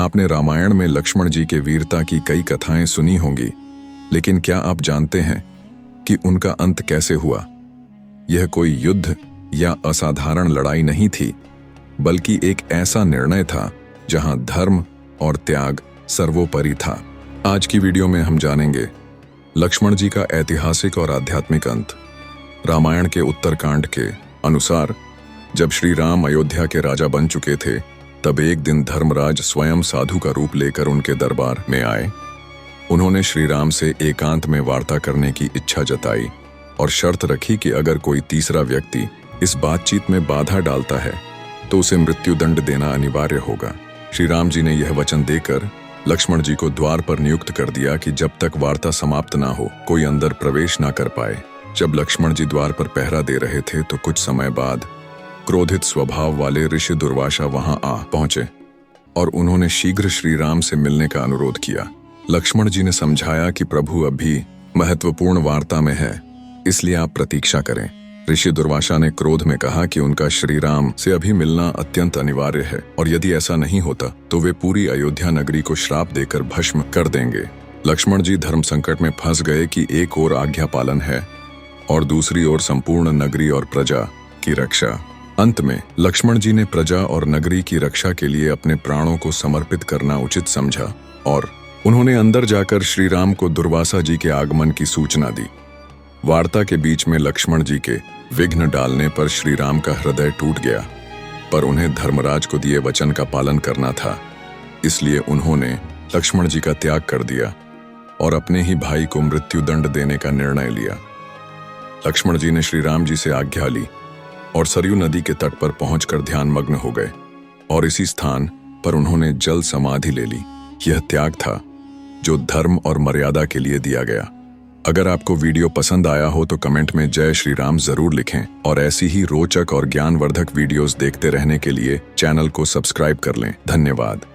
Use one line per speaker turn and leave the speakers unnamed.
आपने रामायण में लक्ष्मण जी के वीरता की कई कथाएं सुनी होंगी, लेकिन क्या आप जानते हैं कि उनका अंत कैसे हुआ? यह कोई युद्ध या असाधारण लड़ाई नहीं थी, बल्कि एक ऐसा निर्णय था जहां धर्म और त्याग सर्वोपरि था। आज की वीडियो में हम जानेंगे लक्ष्मण जी का ऐतिहासिक और आध्यात्मिक अंत। रामायण के उत्तरकांड के अनुसार जब श्री राम अयोध्या के राजा बन चुके थे, तब एक दिन धर्मराज स्वयं साधु का रूप लेकर उनके दरबार में आए। उन्होंने श्री राम से एकांत में वार्ता करने की इच्छा जताई और शर्त रखी कि अगर कोई तीसरा व्यक्ति इस बातचीत में बाधा डालता है तो उसे मृत्युदंड देना अनिवार्य होगा। श्री राम जी ने यह वचन देकर लक्ष्मण जी को द्वार पर नियुक्त कर दिया कि जब तक वार्ता समाप्त ना हो कोई अंदर प्रवेश ना कर पाए। जब लक्ष्मण जी द्वार पर पहरा दे रहे थे तो कुछ समय बाद क्रोधित स्वभाव वाले ऋषि दुर्वासा वहां आ पहुंचे और उन्होंने शीघ्र श्री राम से मिलने का अनुरोध किया। लक्ष्मण जी ने समझाया कि प्रभु अभी महत्वपूर्ण वार्ता में है, इसलिए आप प्रतीक्षा करें। ऋषि दुर्वासा ने क्रोध में कहा कि उनका श्री राम से अभी मिलना अत्यंत अनिवार्य है और यदि ऐसा नहीं होता तो वे पूरी अयोध्या नगरी को श्राप देकर भस्म कर देंगे। लक्ष्मण जी धर्म संकट में फंस गए कि एक ओर आज्ञा पालन है और दूसरी ओर संपूर्ण नगरी और प्रजा की रक्षा। अंत में लक्ष्मण जी ने प्रजा और नगरी की रक्षा के लिए अपने प्राणों को समर्पित करना उचित समझा और उन्होंने अंदर जाकर श्री राम को दुर्वासा जी के आगमन की सूचना दी। वार्ता के बीच में लक्ष्मण जी के विघ्न डालने पर श्री राम का हृदय टूट गया, पर उन्हें धर्मराज को दिए वचन का पालन करना था, इसलिए उन्होंने लक्ष्मण जी का त्याग कर दिया और अपने ही भाई को मृत्युदंड देने का निर्णय लिया। लक्ष्मण जी ने श्री राम जी से आज्ञा ली और सरयू नदी के तट पर पहुंचकर ध्यान मग्न हो गए और इसी स्थान पर उन्होंने जल समाधि ले ली। यह त्याग था जो धर्म और मर्यादा के लिए दिया गया। अगर आपको वीडियो पसंद आया हो तो कमेंट में जय श्री राम जरूर लिखें और ऐसी ही रोचक और ज्ञानवर्धक वीडियोस देखते रहने के लिए चैनल को सब्सक्राइब कर लें। धन्यवाद।